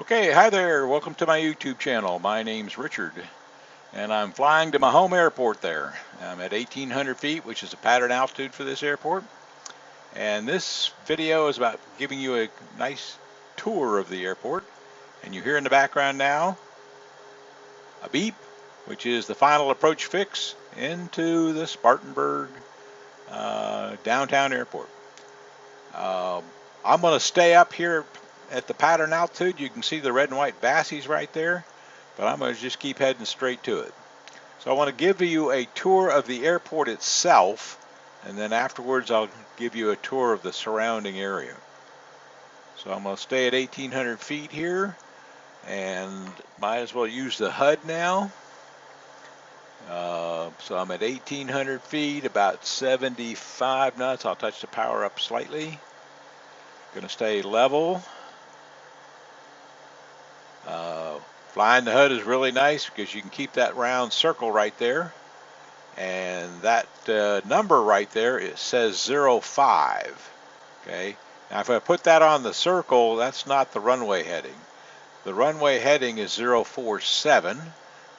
Okay, hi there. Welcome to my YouTube channel. My name's Richard, and I'm flying to my home airport there. I'm at 1,800 feet, which is a pattern altitude for this airport. And this video is about giving you a nice tour of the airport. And you hear in the background now a beep, which is the final approach fix into the Spartanburg downtown airport. I'm going to stay up here at the pattern altitude. You can see the red and white bassies right there, but I'm going to just keep heading straight to it. So I want to give you a tour of the airport itself, and then afterwards I'll give you a tour of the surrounding area. So I'm going to stay at 1,800 feet here, and might as well use the HUD now. So I'm at 1,800 feet, about 75 knots. I'll touch the power up slightly. Going to stay level. Flying the HUD is really nice because you can keep that round circle right there, and that number right there, it says 05. Okay, now if I put that on the circle, that's not the runway heading. The runway heading is 047,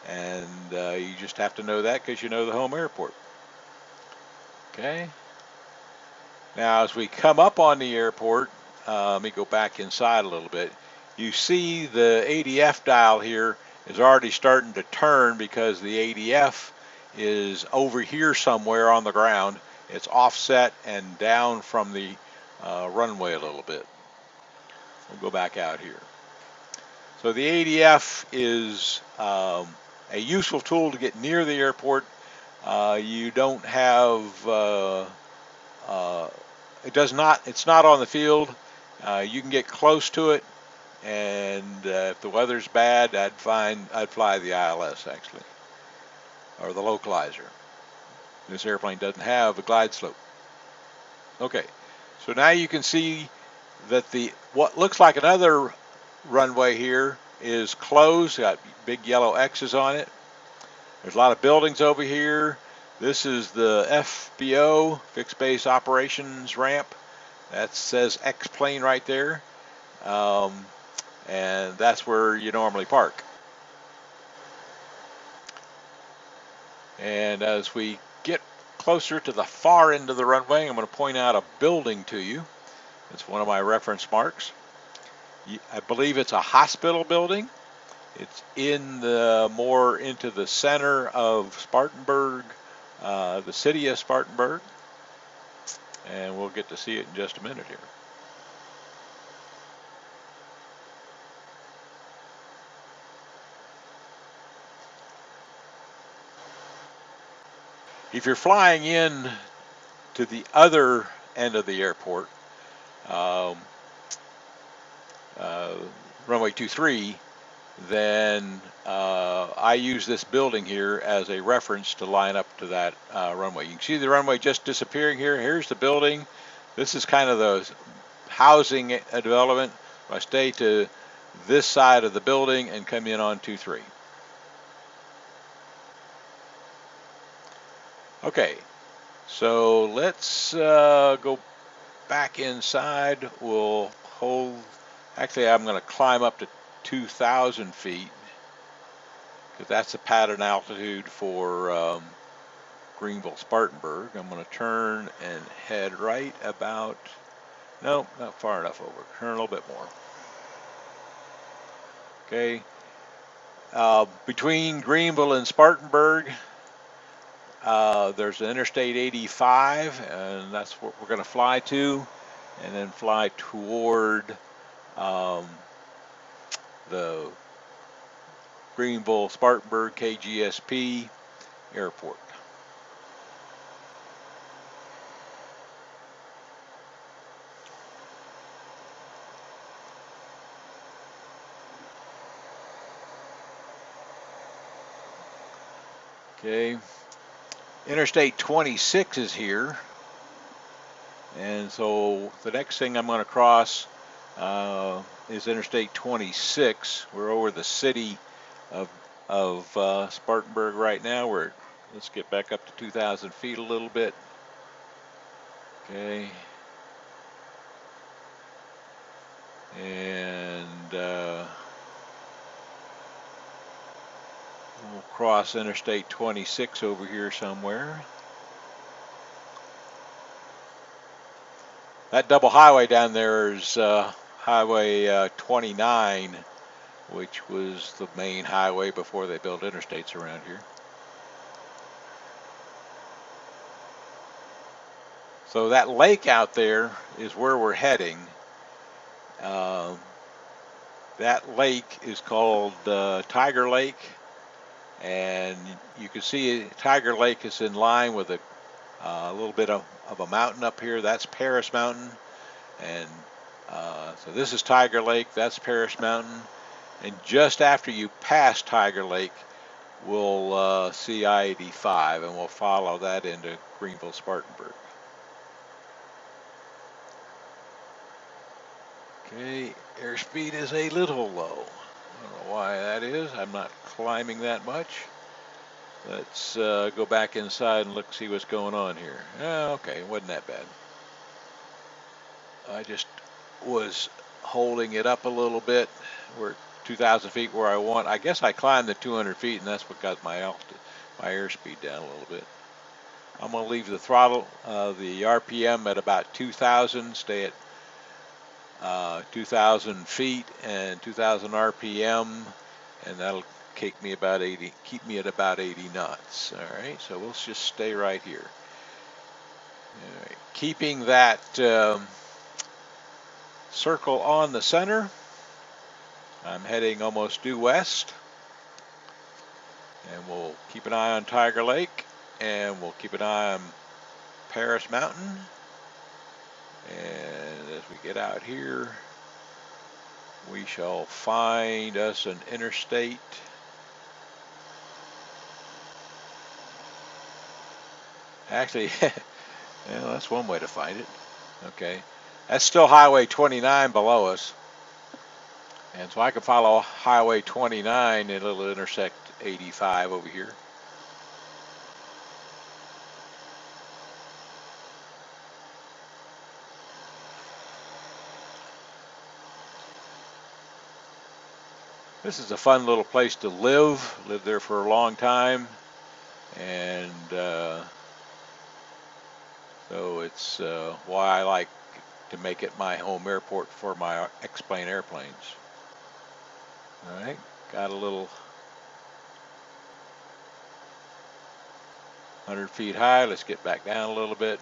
and you just have to know that because you know the home airport. Okay, now as we come up on the airport, let me go back inside a little bit. You see the ADF dial here is already starting to turn because the ADF is over here somewhere on the ground. It's offset and down from the runway a little bit. We'll go back out here. So the ADF is a useful tool to get near the airport. You don't have it's not on the field. You can get close to it, and if the weather's bad, I'd fly the ILS actually, or the localizer. This airplane doesn't have a glide slope. Okay, so now you can see that what looks like another runway here is closed. Got big yellow X's on it. There's a lot of buildings over here. This is the FBO, Fixed Base Operations Ramp. That says X plane right there. And that's where you normally park. And as we get closer to the far end of the runway, I'm going to point out a building to you. It's one of my reference marks. I believe it's a hospital building. It's more into the center of Spartanburg, the city of Spartanburg, and we'll get to see it in just a minute here. If you're flying in to the other end of the airport, runway 23, then I use this building here as a reference to line up to that runway. You can see the runway just disappearing here. Here's the building. This is kind of the housing development. I stay to this side of the building and come in on 23. Okay, so let's go back inside. We'll hold, actually I'm going to climb up to 2,000 feet because that's the pattern altitude for Greenville Spartanburg. I'm going to turn and head right about, no, not far enough over, turn a little bit more. Okay, between Greenville and Spartanburg, there's an Interstate 85, and that's what we're going to fly to, and then fly toward the Greenville Spartanburg KGSP airport. Okay, Interstate 26 is here, and so the next thing I'm going to cross is Interstate 26. We're over the city of Spartanburg right now. Let's get back up to 2,000 feet a little bit. Okay, and We'll cross Interstate 26 over here somewhere. That double highway down there is Highway 29, which was the main highway before they built interstates around here. So that lake out there is where we're heading. That lake is called Tiger Lake, and you can see Tiger Lake is in line with a little bit of a mountain up here. That's Paris Mountain, and so this is Tiger Lake, that's Paris Mountain, and just after you pass Tiger Lake, we'll see I-85, and we'll follow that into Greenville, Spartanburg. Okay, airspeed is a little low. I don't know why that is. I'm not climbing that much. Let's go back inside and look, see what's going on here. Okay, wasn't that bad. I just was holding it up a little bit. We're 2,000 feet where I want. I guess I climbed the 200 feet, and that's what got my altitude, my airspeed down a little bit. I'm going to leave the throttle, the RPM at about 2,000. Stay at 2,000 feet and 2,000 RPM, and that'll keep me about 80. Keep me at about 80 knots. All right, so we'll just stay right here. All right, keeping that circle on the center. I'm heading almost due west, and we'll keep an eye on Tiger Lake, and we'll keep an eye on Paris Mountain. And as we get out here, we shall find us an interstate. Actually, well, that's one way to find it. Okay, that's still Highway 29 below us. And so I can follow Highway 29 and it'll intersect 85 over here. This is a fun little place to live. Lived there for a long time. And so it's why I like to make it my home airport for my X-plane airplanes. All right, got a little 100 feet high. Let's get back down a little bit.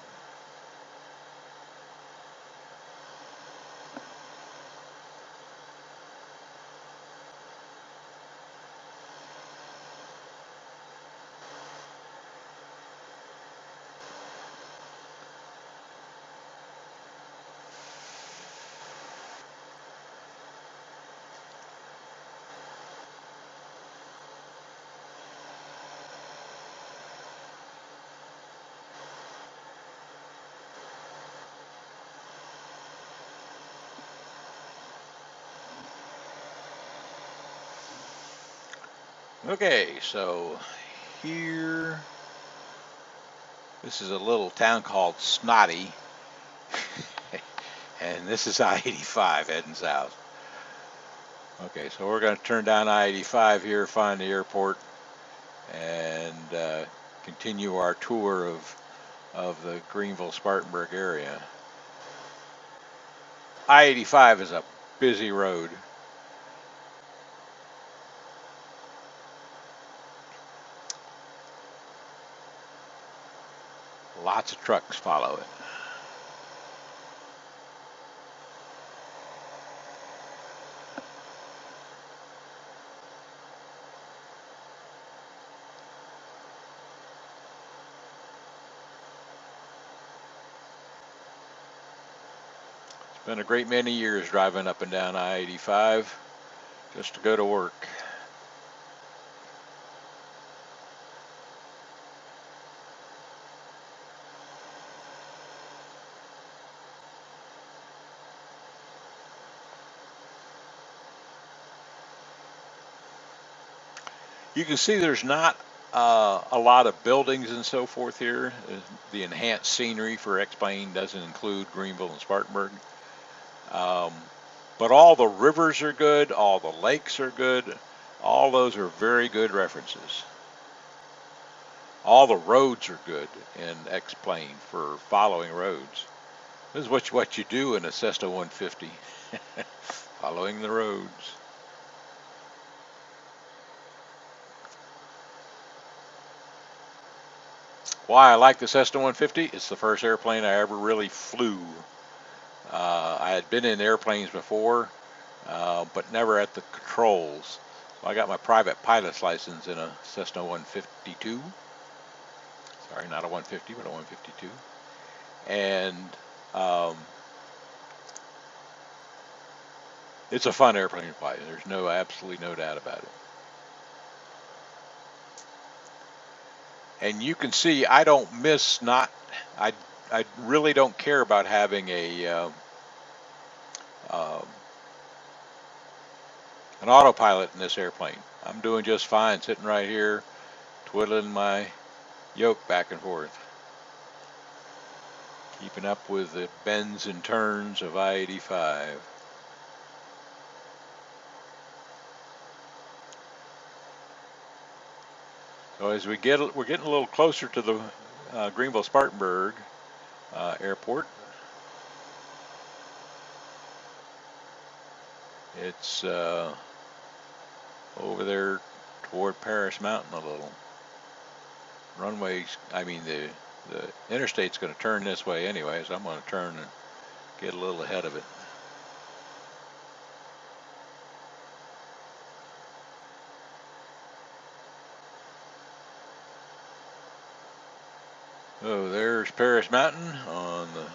Okay, so here, this is a little town called Snotty, and this is I-85 heading south. Okay, so we're going to turn down I-85 here, find the airport, and continue our tour of the Greenville-Spartanburg area. I-85 is a busy road. Lots of trucks follow it. It's been a great many years driving up and down I-85 just to go to work. You can see there's not a lot of buildings and so forth here. The enhanced scenery for X-plane doesn't include Greenville and Spartanburg. But all the rivers are good, all the lakes are good. All those are very good references. All the roads are good in X-plane for following roads. This is what you do in a Cessna 150, following the roads. Why I like the Cessna 150? It's the first airplane I ever really flew. I had been in airplanes before, but never at the controls. So I got my private pilot's license in a Cessna 152. Sorry, not a 150, but a 152. And it's a fun airplane to fly. There's absolutely no doubt about it. And you can see I don't miss I really don't care about having an autopilot in this airplane. I'm doing just fine sitting right here, twiddling my yoke back and forth, keeping up with the bends and turns of I-85. So as we're getting a little closer to the Greenville Spartanburg airport. It's over there toward Paris Mountain a little. Runways, I mean the interstate's going to turn this way anyway, so I'm going to turn and get a little ahead of it. Oh, there's Paris Mountain on the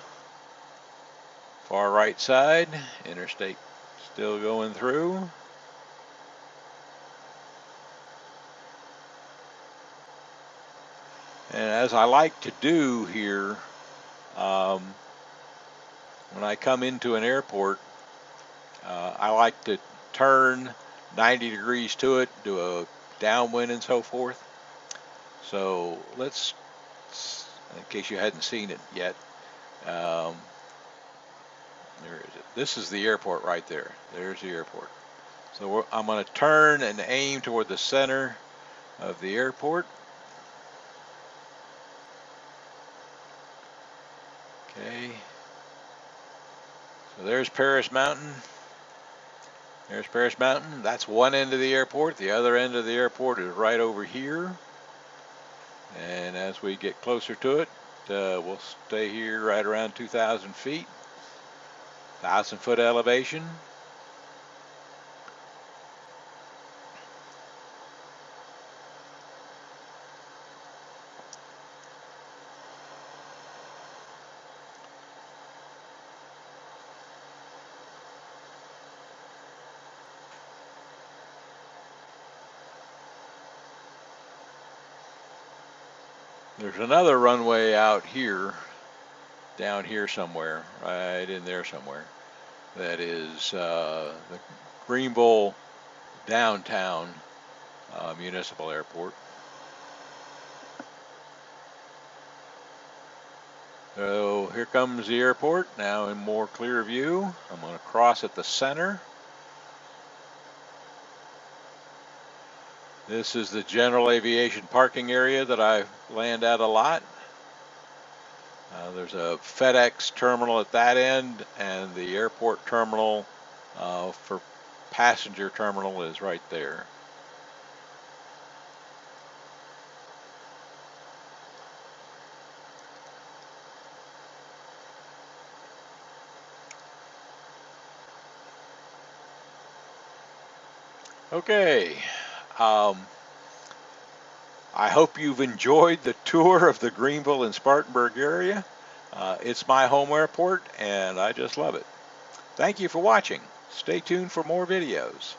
far right side. Interstate still going through. And as I like to do here, when I come into an airport, I like to turn 90 degrees to it, do a downwind and so forth. So let's, in case you hadn't seen it yet, there is it. This is the airport right there. There's the airport. So I'm going to turn and aim toward the center of the airport. Okay. So there's Paris Mountain. There's Paris Mountain. That's one end of the airport. The other end of the airport is right over here. And as we get closer to it, we'll stay here right around 2,000 feet. 1,000-foot elevation. There's another runway out here, down here somewhere, right in there somewhere. That is the Greenville Downtown Municipal Airport. So here comes the airport, now in more clear view. I'm going to cross at the center. This is the general aviation parking area that I land at a lot. There's a FedEx terminal at that end, and the airport terminal for passenger terminal is right there. Okay. I hope you've enjoyed the tour of the Greenville and Spartanburg area. It's my home airport, and I just love it. Thank you for watching. Stay tuned for more videos.